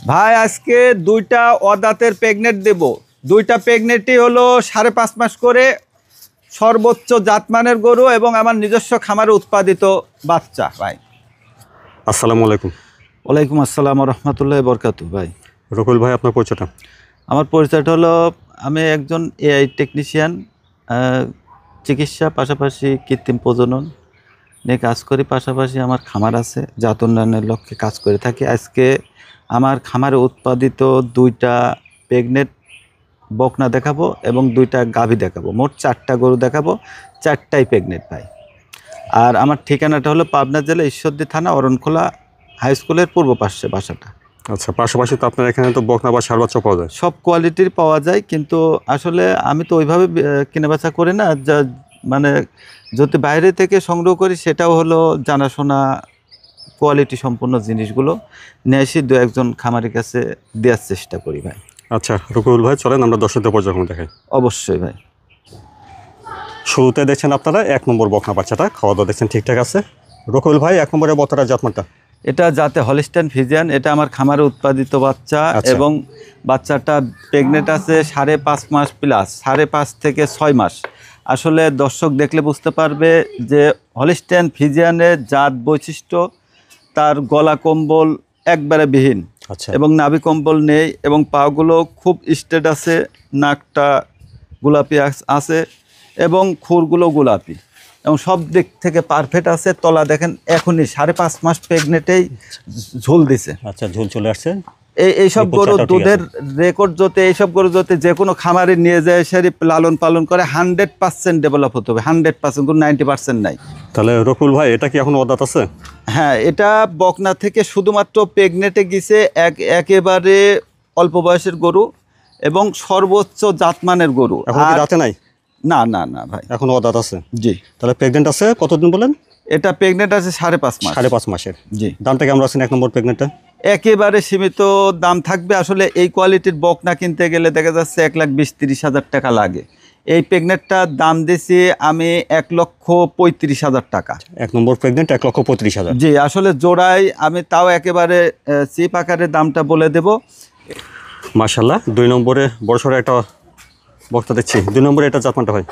ভাই আজকে দুইটা অদাঁতের প্রেগনেন্ট দেব। দুইটা প্রেগনেন্টই হলো 5.5 মাস করে, সর্বোচ্চ জাতমানের গরু এবং আমার নিজস্ব খামারে উৎপাদিত বাচ্চা। ভাই আসসালামু আলাইকুম। ওয়ালাইকুম আসসালাম রহমতুল্লাহ বরকাতু। ভাই রকুল ভাই, আপনার পরিচয়টা? আমার পরিচয়টা হলো, আমি একজন এআই টেকনিশিয়ান, চিকিৎসা পাশাপাশি কৃত্রিম প্রজনন নিয়ে কাজ করি। পাশাপাশি আমার খামার আছে, জাত উন্নয়নের লক্ষ্যে কাজ করে থাকি। আজকে আমার খামারে উৎপাদিত দুইটা প্রেগনেন্ট বকনা দেখাবো এবং দুইটা গাভী দেখাবো। মোট 4টা গরু দেখাবো, 4টাই প্রেগনেন্ট ভাই। আর আমার ঠিকানাটা হলো পাবনা জেলা ঈশ্বরদী থানা অরণখোলা হাই স্কুলের পূর্ব পাশে বাসাটা। আচ্ছা, পাশাপাশি তো আপনার এখানে তো বকনা বা ষাঁড় বাচ্চা পাওয়া যায়? সব কোয়ালিটির পাওয়া যায়, কিন্তু আসলে আমি তো ওইভাবে কেনাবেচা করি না। যা মানে যদি বাইরে থেকে সংগ্রহ করি সেটাও হলো জানাশোনা কোয়ালিটি সম্পন্ন জিনিসগুলো নিয়ে এসে দু একজন খামারের কাছে দেওয়ার চেষ্টা করি ভাই। আচ্ছা রকুল ভাই, চলেন আমরা দর্শকদের পর্যবেক্ষণ দেখাই। অবশ্যই ভাই। শুরুতে দেখছেন আপনারা 1 নম্বর বকনা বাচ্চাটা, খাওয়া দাওয়া দেখছেন ঠিকঠাক আছে। রকুল ভাই, 1 নম্বরের বকনাটার জাতমানটা? এটা জাতে হলিস্টাইন ফ্রিজিয়ান। এটা আমার খামারে উৎপাদিত বাচ্চা। আচ্ছা। এবং বাচ্চাটা প্রেগনেন্ট আছে 5.5 মাস প্লাস, 5.5 থেকে 6 মাস। আসলে দর্শক দেখলে বুঝতে পারবে যে হলিস্টাইন ফ্রিজিয়ানের জাত বৈশিষ্ট্য, তার গলা কম্বল একবারে বিহীন। আচ্ছা। এবং নাভি কম্বল নেই এবং পাগুলো খুব স্ট্রেট আছে, নাকটা গোলাপি আছে এবং খুরগুলো গোলাপি এবং সব দিক থেকে পারফেক্ট আছে। তলা দেখেন, এখনই 5.5 মাস প্রেগনেন্টেই ঝোল দিছে। আচ্ছা, ঝোল চলে আসছে। এইসব গরু দুধের রেকর্ড যদি, এইসব গরু যদি যে কোনো খামারে নিয়ে যায় সেটি লালন পালন করে 100% ডেভেলপ হতে হবে। 100%, কোনো 90% নাই। তাহলে রকুল ভাই, এটা কি এখন অদাঁত আছে? হ্যাঁ, এটা বকনা থেকে শুধুমাত্র প্রেগনেন্টে গেছে, একেবারে অল্প বয়সের গরু এবং সর্বোচ্চ জাতমানের গরু। এখন কি দাঁতে নাই? না না না ভাই, এখন অদাঁত আছে। জি। তাহলে প্রেগনেন্ট আছে কতদিন বলেন? এটা প্রেগনেন্ট আছে 5.5 মাস। 5.5 মাসের। জি। দামটা কেমন আছেন 1 নম্বর প্রেগনেন্টটা? একেবারে সীমিত দাম থাকবে। আসলে এই কোয়ালিটির বকনা কিনতে গেলে দেখা যাচ্ছে 1,20,30,000 টাকা লাগে। এই প্রেগনেন্টটার দাম দিয়েছি আমি 1,35,000 টাকা। 1 নম্বর প্রেগনেন্ট 1,35,000। জি, আসলে জোড়ায় আমি তাও একেবারে চিপ আকারে দামটা বলে দেব। মাশাআল্লাহ। 2 নম্বরে বড়সড় একটা বক্তা দেখছি। 2 নম্বরে এটা জাতমানটা ভাই?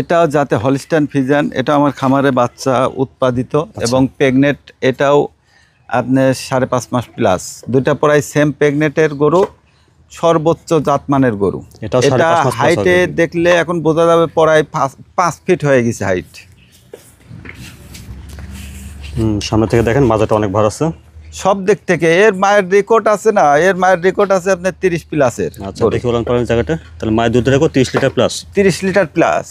এটাও যাতে হলিস্টাইন ফ্রিজিয়ান। এটা আমার খামারে বাচ্চা উৎপাদিত এবং প্রেগনেন্ট। এটাও আপনার 5.5 মাস প্লাস। দুইটা প্রায় সেম প্রেগনেন্টের গরু, সর্বোচ্চ জাতমানের গরু। এটাও এটা 5.5 মাস হাইটে দেখলে এখন বোঝা যাবে প্রায় 5 ফিট হয়ে গেছে হাইট। সামনে থেকে দেখেন মাজাটা অনেক ভালো আছে সব দিক থেকে। এর মায়ের রেকর্ড আছে না, এর মায়ের রেকর্ড আছে আপনার 30 প্লাসের। আচ্ছা, দেখি বলেন পারেন জায়গাটা। তাহলে মায়ের দুধের record 30 litre plus. 30 litre plus.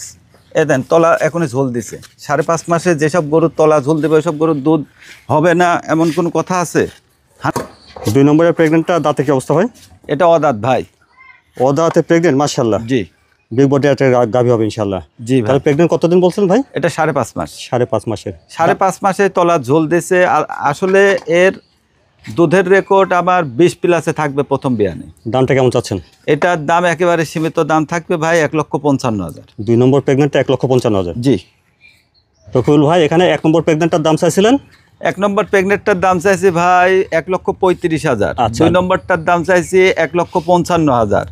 এ দেন, তলা এখনই ঝোল দিছে। 5.5 মাসে যেসব গরুর তলা ঝোল দেবে ওইসব গরুর দুধ হবে না, এমন কোনো কথা আছে? 2 নম্বরের প্রেগনেন্টটা দাঁতে কি অবস্থা হয়? এটা অদাঁত ভাই। অদাঁতে প্রেগনেন্ট, মাশাআল্লাহ। জি। বিগ বডি একটা গাভী হবে ইনশাআল্লাহ। জি ভাই। তাহলে প্রেগনেন্ট কতদিন বলছেন ভাই? এটা 5.5 মাস। 5.5 মাসের। 5.5 মাসে তলা ঝোল দিছে। আর আসলে এর দুধের রেকর্ড আমার 20 প্লাসে থাকবে প্রথম বিয়ানে। দামটা কেমন চাচ্ছেন? এটার দাম একেবারে সীমিত দাম থাকবে ভাই, 1,55,000। 2 নম্বর প্রেগনেন্টটা 1,55,000। জি। রকুল ভাই, এখানে 1 নম্বর প্রেগনেন্টটার দাম চাইছিলেন? 1 নম্বর প্রেগনেন্টটার দাম চাইছি ভাই 1,35,000। আচ্ছা। 2 নম্বরটার দাম চাইছি 1,55,000।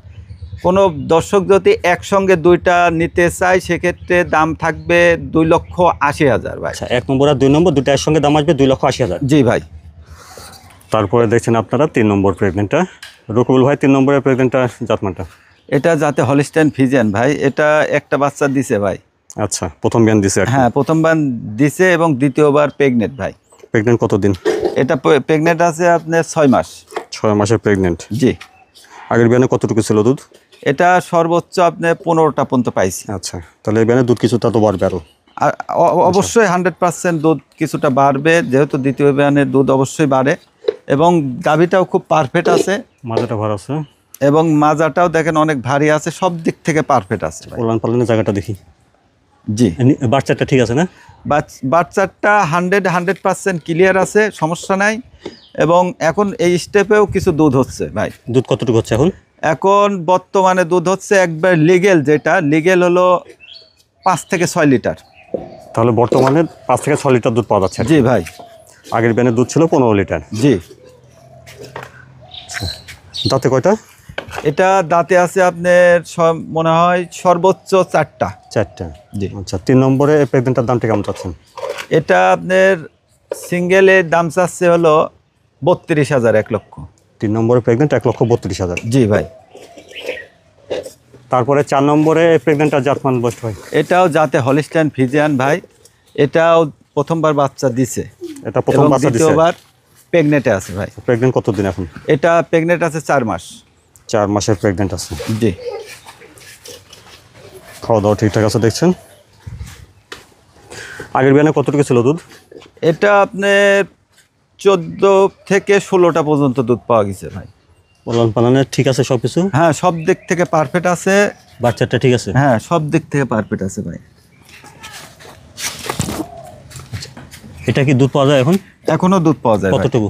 কোনো দর্শক যদি একসঙ্গে দুইটা নিতে চায় সেক্ষেত্রে দাম থাকবে 2,80,000 ভাই। আচ্ছা, 1 নম্বর আর 2 নম্বর দুটো একসঙ্গে দাম আসবে 2,80,000। জি ভাই। তারপরে দেখছেন আপনারা 3 নম্বর প্রেগনেন্টটা। রকুল ভাই, 3 নম্বরের প্রেগনেন্টটা জাতমানটা? এটা যাতে হলিস্টাইন ফ্রিজিয়ান ভাই। এটা একটা বাচ্চা দিছে ভাই। আচ্ছা, প্রথম বিয়ান দিছে? হ্যাঁ, প্রথমবার দিছে এবং দ্বিতীয়বার প্রেগনেন্ট ভাই। প্রেগনেন্ট কতদিন? এটা প্রেগনেন্ট আছে আপনার 6 মাস। 6 মাসের প্রেগনেন্ট। জি। আগের বিয়ানে কতটুকু ছিল দুধ? এটা সর্বোচ্চ আপনি 15টা পর্যন্ত পাইছি। আচ্ছা, তাহলে এই বিয়ানে দুধ কিছুটা তো বাড়বে আরো? আর অবশ্যই 100% দুধ কিছুটা বাড়বে, যেহেতু দ্বিতীয় বিয়ানের দুধ অবশ্যই বাড়ে। এবং গাভীটাও খুব পারফেক্ট আছে, মাজাটা ভালো আছে এবং মাজাটাও দেখেন অনেক ভারী আছে, সব দিক থেকে পারফেক্ট আছে। ওলান পালানের জায়গাটা দেখি। জি। বাচ্চাটা ঠিক আছে না? বাচ্চাটা 100% ক্লিয়ার আছে, সমস্যা নাই। এবং এখন এই স্টেপেও কিছু দুধ হচ্ছে ভাই। দুধ কতটুকু হচ্ছে এখন? এখন বর্তমানে দুধ হচ্ছে একবার লিগেল, যেটা লিগেল হলো 5 থেকে 6 লিটার। তাহলে বর্তমানে 5 থেকে 6 লিটার দুধ পাওয়া যাচ্ছে? জি ভাই। আগের ব্যানের দুধ ছিল 15 লিটার। জি। দাঁতে কয়টা? এটা দাঁতে আছে আপনার মনে হয় সর্বোচ্চ 4টা। 4টা। জি। আচ্ছা, 3 নম্বরে এই প্রেগনেন্টটার দামটা কেমন চাচ্ছেন? এটা আপনার সিঙ্গেলের দাম চাচ্ছে হলো 32,000, 1 লক্ষ। 3 নম্বরে প্রেগনেন্ট 1,32,000। জি ভাই। তারপরে 4 নম্বরে এই প্রেগনেন্টটার জাতমান বয়স ভাই? এটাও যাতে হলিস্টাইন ফ্রিজিয়ান ভাই। এটাও প্রথমবার বাচ্চা দিছে, এটা প্রথম এবং বাচ্চা দিছে। দ্বিতীয়বার প্রেগনেন্টে আছে ভাই। প্রেগনেন্ট কতদিন এখন? এটা প্রেগনেন্ট আছে 4 মাস। 4 মাসের প্রেগনেন্ট আছে। জি। খাওয়া দাওয়া ঠিকঠাক আছে দেখছেন? আগের বিয়ানে কতটুকু ছিল দুধ? এটা আপনার 14 থেকে 16টা পর্যন্ত দুধ পাওয়া গেছে ভাই। পালন পালনে ঠিক আছে সব কিছু? হ্যাঁ, সব দিক থেকে পারফেক্ট আছে। বাচ্চাটা ঠিক আছে? হ্যাঁ, সব দিক থেকে পারফেক্ট আছে ভাই। এটা কি দুধ পাওয়া যায় এখন? এখনো দুধ পাওয়া যায় ভাই। কতটুকু?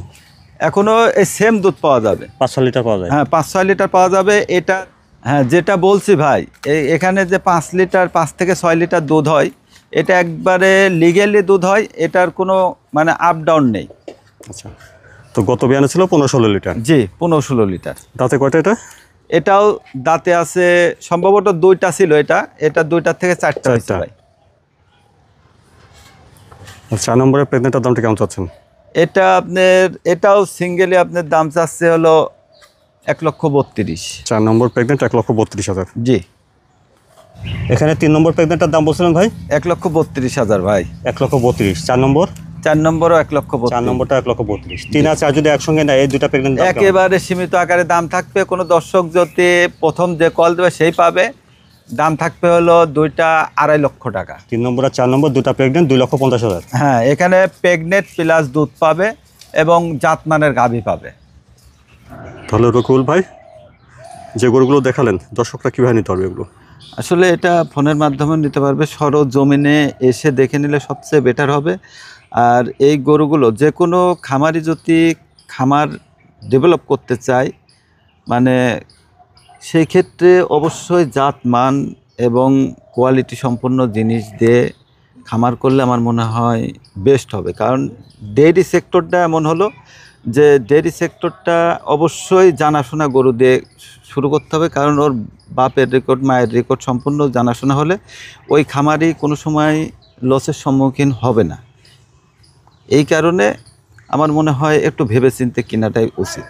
এখনো এই সেম দুধ পাওয়া যাবে। 5-6 লিটার পাওয়া যায়? হ্যাঁ, 5-6 লিটার পাওয়া যাবে। এটা হ্যাঁ, যেটা বলছি ভাই, এখানে যে 5 লিটার 5 থেকে 6 লিটার দুধ হয়, এটা একবারে লিগেলি দুধ হয়। এটার কোনো মানে আপ ডাউন নেই। আচ্ছা, তো গত বিয়ানে ছিল 15-16 লিটার। জি, 15-16 লিটার। দাঁতে কয়টা এটা? এটাও দাঁতে আছে সম্ভবত 2টা ছিল। এটা 2টার থেকে 4টা হয়েছে 4টা। ভাই। 4 নম্বরের প্রেগনেন্টটার দামটা কেমন চাচ্ছেন? এটা আপনার এটাও সিঙ্গেলি আপনার দাম চাচ্ছে হলো 1,32,000। 4 নম্বর প্রেগনেন্ট 1,32,000। জি। এখানে 3 নম্বর প্রেগনেন্টটার দাম বলছিলেন ভাই? 1,32,000 ভাই। 1,32,000। 4 নম্বর? 4 নম্বরও 1,32,000। 4 নম্বরটা 1,32,000। 3 আর 4 যদি একসঙ্গে নেয়, এই দুটা প্রেগনেন্ট একেবারে সীমিত আকারে দাম থাকবে। কোনো দর্শক যদি প্রথম যে কল দেবে সেই পাবে। দাম থাকবে হলো 2টা 2.5 লক্ষ টাকা। 3 নম্বর আর 4 নম্বর দুটা প্রেগনেন্ট 2,50,000। হ্যাঁ, এখানে প্রেগনেন্ট প্লাস দুধ পাবে এবং জাতমানের গাভী পাবে। তাহলে রকুল ভাই, যে গরুগুলো দেখালেন দর্শকরা কীভাবে নিতে পারবে এগুলো? আসলে এটা ফোনের মাধ্যমে নিতে পারবে। সরজমিনে এসে দেখে নিলে সবচেয়ে বেটার হবে। আর এই গরুগুলো যে কোনো খামারি যদি খামার ডেভেলপ করতে চায়, মানে সেই ক্ষেত্রে অবশ্যই জাত মান এবং কোয়ালিটি সম্পন্ন জিনিস দিয়ে খামার করলে আমার মনে হয় বেস্ট হবে। কারণ ডেইরি সেক্টরটা এমন হলো যে ডেইরি সেক্টরটা অবশ্যই জানাশোনা গরু দিয়ে শুরু করতে হবে। কারণ ওর বাপের রেকর্ড, মায়ের রেকর্ড সম্পূর্ণ জানাশোনা হলে ওই খামারি কোনো সময় লসের সম্মুখীন হবে না। এই কারণে আমার মনে হয় একটু ভেবেচিন্তে কেনাটাই উচিত।